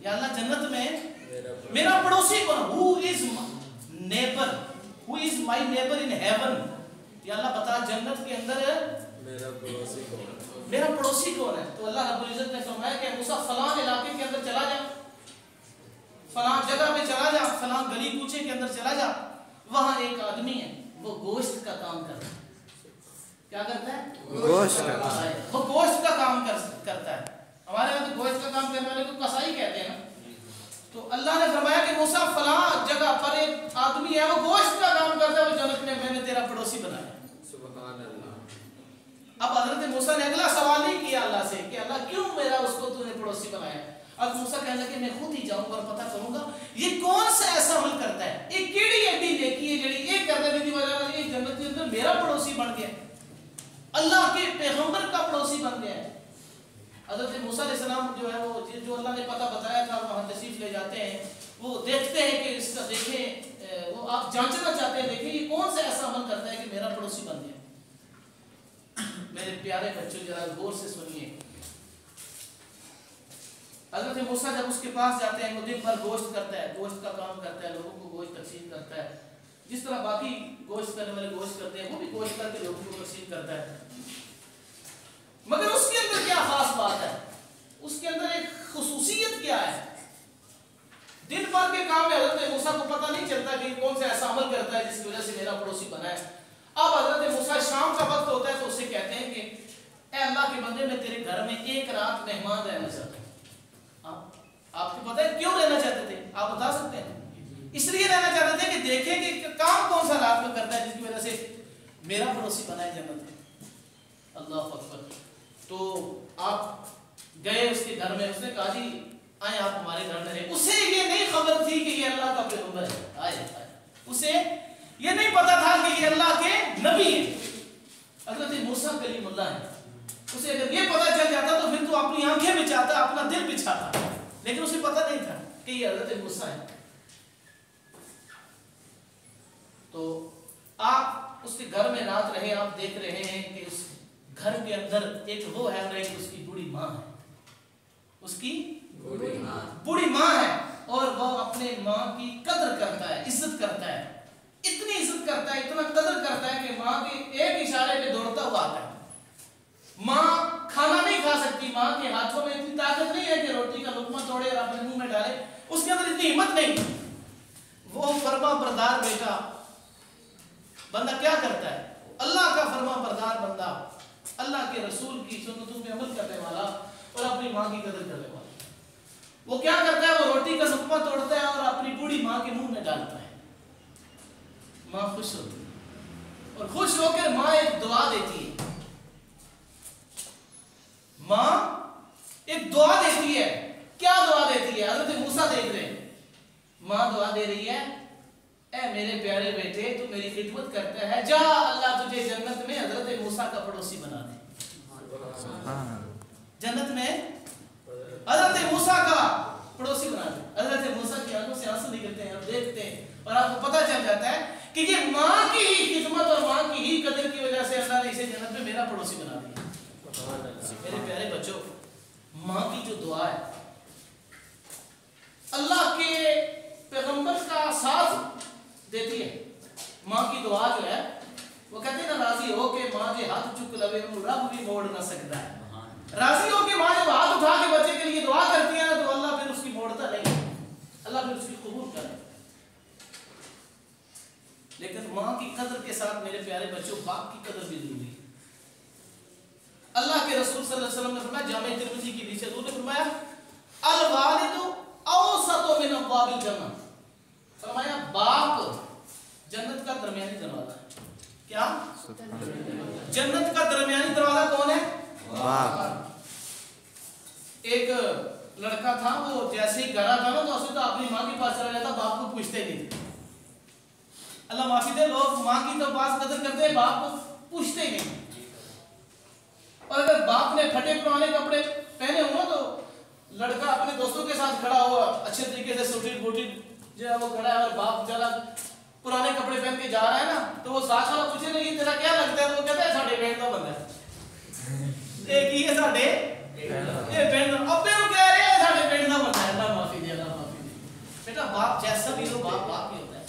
یا اللہ جنت میں میرا پڑوسی کون؟ who is neighbor, who is my neighbor in heaven. یا اللہ بتا جنت کے اندر میرا پڑوسی کون ہے؟ تو اللہ رب العزت نے فرمایا کہ موسیٰ فلاں علاقے کے اندر چلا جا، فلاں جگہ پہ چلا جا، فلاں گلی کوچے کے اندر چلا جا، وہاں ایک آدمی ہے وہ گوشت کا کام کرتا ہے. کیا کرتا ہے؟ گوشت کا کام. وہ گوشت کا کام کرتا ہے. ہمارے یہاں تو گوشت کا کام کرنے والے کو کسائی کہتے ہیں نا. تو اللہ نے فرمایا کہ موسیٰ فلاں جگہ پر ایک آدمی ہے وہ گوشت کا کام کرتا ہے، وہ جنت میں میں نے تیرا پڑوسی بنایا. سبحان اللہ. اب حضرت موسیٰ نے اگلا سوال نہیں کیا اللہ سے کہ اللہ کیوں میرا اس کو تو نے پڑوسی بنایا. اب موسیٰ کہنے لگے میں خود ہی جاؤں گا اور پتہ کروں گا یہ کون سا ایسا عمل کرتا ہے، ایک کیڑی ایڈی نیکی ہے جڑی ایک کرنے کی وجہ سے ایک جنت کے اندر میرا پڑوسی بن گیا، اللہ کے پیغمبر کا پڑوسی بن گیا ہے. حضرت موسیٰ علیہ السلام جو ہے وہ جو اللہ نے پتہ بتایا تھا وہاں تشریف لے جاتے ہیں، وہ دیکھتے ہیں کہ اس کا دیکھیں وہ آپ جانچنا چاہتے ہیں دیکھیں یہ کون سا ایسا عمل کرتا ہے کہ میرا پڑوسی بن گیا. میرے پیارے بچوں ذرا غور سے سنیے. حضرت موسیٰ جب اس کے پاس جاتے ہیں وہ دن بھر گوشت کرتا ہے، گوشت کا کام کرتا ہے، لوگوں کو گوشت تقسیم کرتا ہے جس طرح باقی گوشت کرنے والے گوشت کرتے ہیں، وہ بھی گوشت کر کے لوگوں کو تقسیم کرتا ہے. مگر اس کے اندر کیا خاص بات ہے، اس کے اندر ایک خصوصیت کیا ہے؟ دن بھر کے کام میں حضرت موسیٰ کو پتہ نہیں چلتا کہ کون سے ایسا عمل کرتا ہے جس کی وجہ سے میرا پڑوسی بنا ہے. اب حضرت موسیٰ شام کا وقت ہوتا ہے تو اسے کہتے ہیں کہ اے اللہ کے بندے میں تیرے گھر میں ایک رات مہمان رہنا چاہتا ہوں. آپ کو پتہ ہے کیوں رہنا چاہتے تھے؟ آپ بتا سکتے ہیں؟ اس لیے رہنا چاہتے تھے کہ دیکھیں کہ کام کون سا رات میں کرتا ہے جس کی وجہ سے میرا پڑوسی بنا ہے جنت میں. اللہ اکبر. تو آپ گئے اس کے گھر میں، اس نے کہا جی آئیں آپ ہمارے گھر میں رہیں. اسے یہ نہیں خبر تھی کہ یہ اللہ کا پیغمبر ہے. اسے یہ نہیں پتا تھا کہ یہ اللہ کے نبی ہیں. حضرت موسیٰ کلیم اللہ ہے. اسے اگر یہ پتا چل جاتا تو پھر تو اپنی آنکھیں بچھاتا، اپنا دل بچھاتا، لیکن اسے پتا نہیں تھا کہ یہ حضرت موسیٰ ہے. تو آپ اس کے گھر میں رات رہے، آپ دیکھ رہے ہیں کہ اس گھر کے اندر ایک وہ ہے اور ایک اس کی بوڑھی ماں ہے. اس کی بوڑھی ماں ہے اور وہ اپنے ماں کی قدر کرتا ہے، عزت کرتا ہے. اتنی عزت کرتا ہے، اتنا قدر کرتا ہے کہ ماں کے ایک اشارے پہ دوڑتا ہوا آتا ہے. ماں کھانا نہیں کھا سکتی، ماں کے ہاتھوں میں اتنی طاقت نہیں ہے کہ روٹی کا لقمہ توڑے اور اپنے منہ میں ڈالے، اس کے اندر اتنی ہمت نہیں. وہ فرما بردار بیٹا بندہ کیا کرتا ہے؟ اللہ کا فرما بردار بندہ، اللہ کے رسول کی سنتوں پہ عمل کرنے والا اور اپنی ماں کی قدر کرنے والا. وہ کیا کرتا ہے؟ وہ روٹی کا لقمہ توڑتا ہے اور اپنی بوڑھی ماں کے منہ میں ڈالتا ہے. ماں خوش ہوتی ہے اور خوش ہو کر ماں ایک دعا دیتی ہے. ماں ایک دعا دیتی ہے. کیا دعا دیتی ہے؟ حضرت موسیٰ دیکھ رہے ہیں. ماں دعا دے رہی ہے اے میرے پیارے بیٹے تو میری خدمت کرتا ہے، جا اللہ تجھے جنت میں حضرت موسیٰ کا پڑوسی بنا دے. جنت میں حضرت موسیٰ کا پڑوسی بنا دے. حضرت موسیٰ کی آنکھوں سے آنسو نکلتے ہیں، آپ دیکھتے ہیں اور آپ کو پتہ چل جاتا ہے کہ یہ ماں کی ہی خدمت اور ماں کی ہی قدر کی وجہ سے اللہ نے اسے جنت میں میرا پڑوسی بنا دیا. میرے پیارے بچوں، ماں کی جو دعا ہے اللہ کے پیغمبر کا ساتھ دیتی ہے. ماں کی دعا جو ہے وہ کہتے ہیں نا راضی ہو کے ماں کے ہاتھ چک لوے رب بھی موڑ نہ سکتا ہے. راضی ہو کے ماں جب ہاتھ اٹھا کے بچے کے لیے دعا کرتی ہے تو اللہ پھر اس کی موڑتا نہیں، اللہ پھر اس کی قبول کرے. لیکن ماں کی قدر کے ساتھ میرے پیارے بچوں باپ کی قدر بھی ضروری ہے. اللہ کے رسول صلی اللہ علیہ وسلم نے فرمایا، جامع ترمذی کی حدیث ہے، انہوں نے فرمایا الوالد اوسط من ابواب الجنہ. فرمایا باپ جنت کا درمیانی دروازہ ہے. کیا؟ جنت کا درمیانی دروازہ کون ہے؟ باپ. ایک لڑکا تھا وہ جیسے ہی گھر آتا نا تو اسے تو اپنی ماں کے پاس چلا جاتا، باپ کو پوچھتے نہیں. اللہ معافی دے، لوگ ماں کی تو پاس قدر کرتے ہیں، باپ کو پوچھتے نہیں. اور اگر باپ نے پھٹے پرانے کپڑے پہنے ہوں تو لڑکا اپنے دوستوں کے ساتھ کھڑا ہوا اچھے طریقے سے سوٹی بوٹی جو ہے وہ کھڑا ہے اور باپ چلا پرانے کپڑے پہن کے جا رہا ہے نا تو وہ ساتھ والا پوچھے نہیں تیرا کیا لگتا ہے تو وہ کہتا ہے ساڑھے پینٹ کا بندہ ہے. ایک ہی ہے ساڑھے یہ پینٹ ابے وہ کہہ رہے ہیں ساڑھے پینٹ کا بندہ ہے. اللہ معافی بھی ہو باپ باپ ہی ہوتا ہے.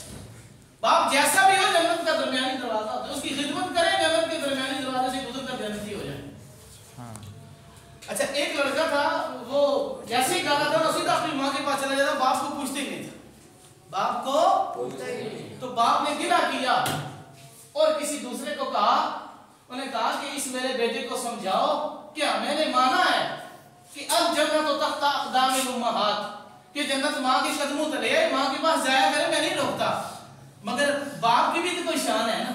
باپ جیسا بھی ہو جنت کا درمیانی دروازہ ہوتا ہے. اس کی خدمت کریں جنت کے درمیانی دروازے سے گزر کر جنتی ہو جائے. اچھا ایک لڑکا تھا, وہ جیسے ہی گانا تھا سیدھا اپنی ماں کے پاس چلا جاتا, باپ کو پوچھتے ہی نہیں تھا. باپ کو پوچھتے ہی نہیں. تو باپ نے گلہ کیا اور کسی دوسرے کو کہا, انہیں کہا کہ اس میرے بیٹے کو سمجھاؤ کیا میں نے مانا ہے کہ اب جنت تحت اقدام الامہات, کہ جنت ماں کے قدموں تلے ہے, ماں کے پاس جایا کرے, میں نہیں روکتا. مگر باپ کی بھی تو کوئی شان ہے نا.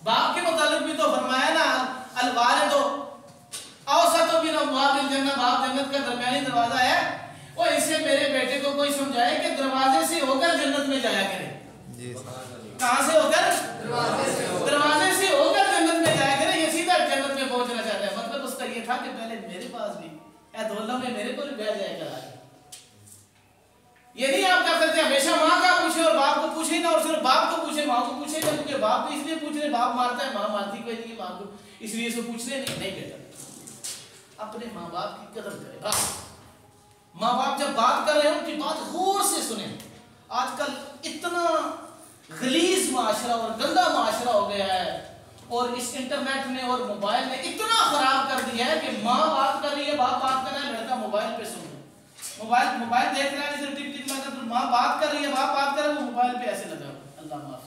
باپ کے متعلق بھی تو فرمایا نا الوالد اوسط من ابواب الجنہ, باپ جنت کا درمیانی دروازہ ہے. اور اسے میرے بیٹے کو کوئی سمجھائے کہ دروازے سے ہو کر جنت میں جایا کرے. کہاں سے ہو کر؟ دروازے سے ہو کر جنت میں جایا کرے. یہ سیدھا جنت میں پہنچنا چاہتا ہے. مطلب اس کا یہ تھا کہ پہلے میرے پاس بھی اے دولہ میں میرے کو بھی بیٹھ جایا کرا. یہ نہیں آپ کیا کرتے ہمیشہ ماں کا پوچھیں اور باپ کو پوچھیں نا, اور صرف باپ کو پوچھیں ماں کو پوچھیں نا, کیونکہ باپ بھی اس لیے پوچھ رہے, باپ مارتا ہے, ماں مارتی کوئی نہیں, ماں کو اس لیے سے پوچھ رہے نہیں. نہیں بیٹا, اپنے ماں باپ کی قدر کرے. ماں باپ جب بات کر رہے ہیں ان کی بات غور سے سنیں. آج کل اتنا غلیظ معاشرہ اور گندا معاشرہ ہو گیا ہے, اور اس انٹرنیٹ نے اور موبائل نے اتنا خراب کر دیا ہے کہ ماں بات کر رہی ہے, باپ بات کر رہا ہے, لڑکا موبائل پہ سن رہا ہے, موبائل دیکھ رہا ہے, صرف ٹک ٹک لگا, تو ماں بات کر رہی ہے, باپ بات کر رہا ہے, وہ موبائل پہ ایسے لگا. اللہ معاف.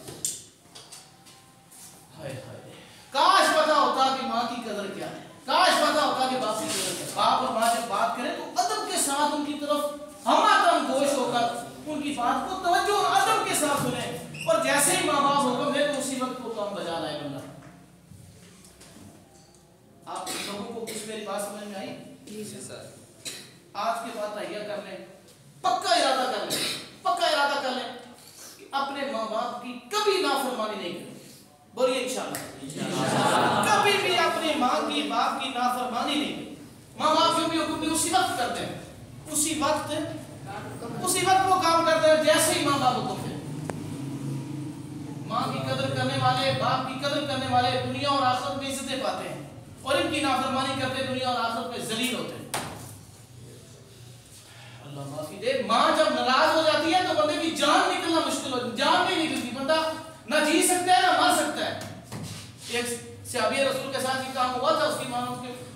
ہائے ہائے, کاش پتا ہوتا کہ ماں کی قدر کیا ہے, کاش پتا ہوتا کہ باپ کی قدر کیا ہے. باپ اور ماں جب بات کریں تو ادب کے ساتھ ان کی طرف ہمہ گوش ہو کر ان کی بات کو توجہ اور ادب کے ساتھ سنیں, اور جیسے ہی ماں باپ حکم دے تو اسی وقت وہ کام بجا لائے بندہ. آپ لوگوں کو کچھ میری بات سمجھ میں آئی؟ جی سر. آج کے بعد تہیہ کر لیں, پکا ارادہ کر لیں, پکا ارادہ کر لیں کہ اپنے ماں باپ کی کبھی نافرمانی نہیں کریں. بولیے انشاءاللہ. کبھی بھی اپنے ماں کی باپ کی نافرمانی نہیں کریں. ماں باپ جو بھی حکم دے اسی وقت کرتے ہیں, اسی وقت وہ کام کرتے ہیں جیسے ہی ماں باپ حکم دے. ماں کی قدر کرنے والے, باپ کی قدر کرنے والے دنیا اور آخرت میں عزتیں پاتے ہیں, اور ان کی نافرمانی کرتے دنیا اور آخرت میں ذلیل ہوتے ہیں. اللہ معافی دے. ماں جب ناراض ہو جاتی ہے تو بندے کی جان نکلنا مشکل ہو, جان نہیں نکلتی, بندہ نہ جی سکتا ہے نہ مر سکتا ہے. ایک صحابی رسول کے ساتھ یہ کام ہوا تھا, اس کی ماں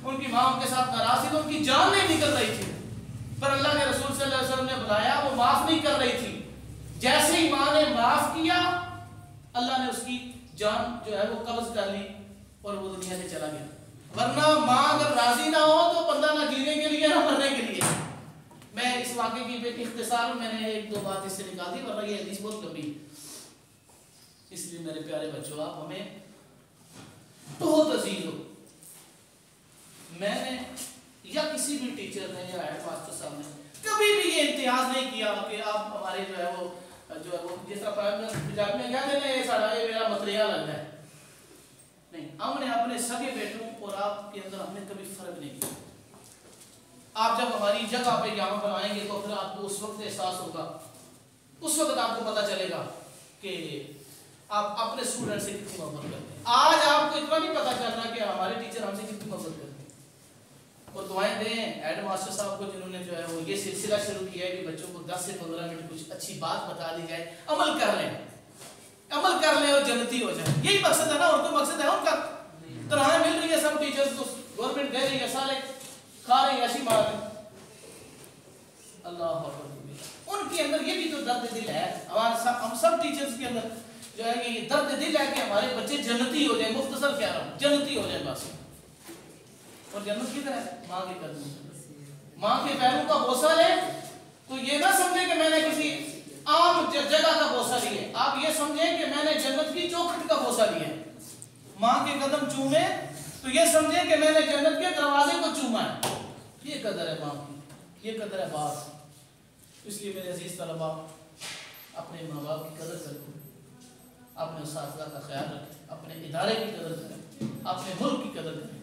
ان کی ماں ان کے ساتھ ناراض تھی تو ان کی جان نہیں نکل رہی تھی, پر اللہ کے رسول صلی اللہ علیہ وسلم نے بلایا, وہ معاف نہیں کر رہی تھی. جیسے ہی ماں نے معاف کیا, اللہ نے اس کی جان جو ہے وہ قبض کر لی اور وہ دنیا سے چلا گیا. ورنہ ماں اگر راضی نہ ہو تو بندہ نہ جینے کے لیے نہ مرنے کے لیے. میں اس واقعے کی ایک اختصار میں نے ایک دو بات اس سے نکال دی, ورنہ یہ حدیث بہت لمبی. اس لیے میرے پیارے بچوں, آپ ہمیں بہت عزیز ہو. میں نے یا کسی بھی ٹیچر نے یا ہیڈ ماسٹر صاحب نے کبھی بھی یہ امتیاز نہیں کیا کہ آپ ہمارے جو ہے وہ جس طرح پنجاب میں کہتے ہیں یہ سارا یہ میرا متریا لگ رہا ہے. نہیں, ہم نے اپنے سگے بیٹوں اور آپ کے اندر ہم نے کبھی فرق نہیں کیا. آپ جب ہماری جگہ پہ یہاں پر آئیں گے تو پھر آپ کو اس وقت احساس ہوگا, اس وقت آپ کو پتہ چلے گا کہ آپ اپنے اسٹوڈنٹ سے کتنی محبت کرتے ہیں. آج آپ کو اتنا نہیں پتہ چل رہا کہ ہمارے ٹیچر ہم سے کتنی محبت کرتے ہیں. اور دعائیں دیں ہیڈ ماسٹر صاحب کو جنہوں نے جو ہے وہ یہ سلسلہ شروع کیا ہے کہ بچوں کو 10 سے 15 منٹ کچھ اچھی بات بتا دی جائے, عمل کر لیں اور جنتی ہو جائیں. یہی مقصد ہے نا, اور تو مقصد ہے ان کا. تنخواہیں مل رہی ہے سب ٹیچرز کو, گورنمنٹ دے رہی ہے, سارے کھا رہے ہیں, ایسی بات ہے. اللہ اکبر. ان کے اندر یہ بھی تو درد دل ہے, ہم سب ٹیچرز کے اندر جو ہے کہ یہ درد دل ہے کہ ہمارے بچے جنتی ہو جائیں. مختصر کہہ رہا ہوں, جنتی ہو جائیں بس. اور جنت کدھر ہے؟ ماں کے قدموں, ماں کے پیروں کا بوسہ لے تو یہ نہ سمجھے کہ میں نے کسی عام جگہ کا بوسہ لیا. آپ یہ سمجھیں کہ میں نے جنت کی چوکھٹ کا بوسہ لیا. ماں کے قدم چومے تو یہ سمجھیں کہ میں نے جنت کے دروازے کو چوما ہے. یہ قدر ہے ماں کی, یہ قدر ہے باپ. اس لیے میرے عزیز طلباء, اپنے ماں باپ کی قدر کریں, اپنے اساتذہ کا خیال رکھیں, اپنے ادارے کی قدر کریں, اپنے ملک کی قدر کریں.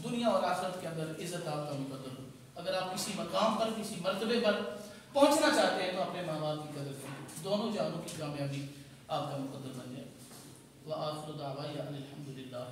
دنیا اور آخرت کے اندر عزت آپ کا مقدر ہو. اگر آپ کسی مقام پر, کسی مرتبے پر پہنچنا چاہتے ہیں تو اپنے ماں باپ کی قدر کریں. دونوں جہانوں کی کامیابی آپ کا مقدر بن جائے. وآخر دعوانا الحمد للہ.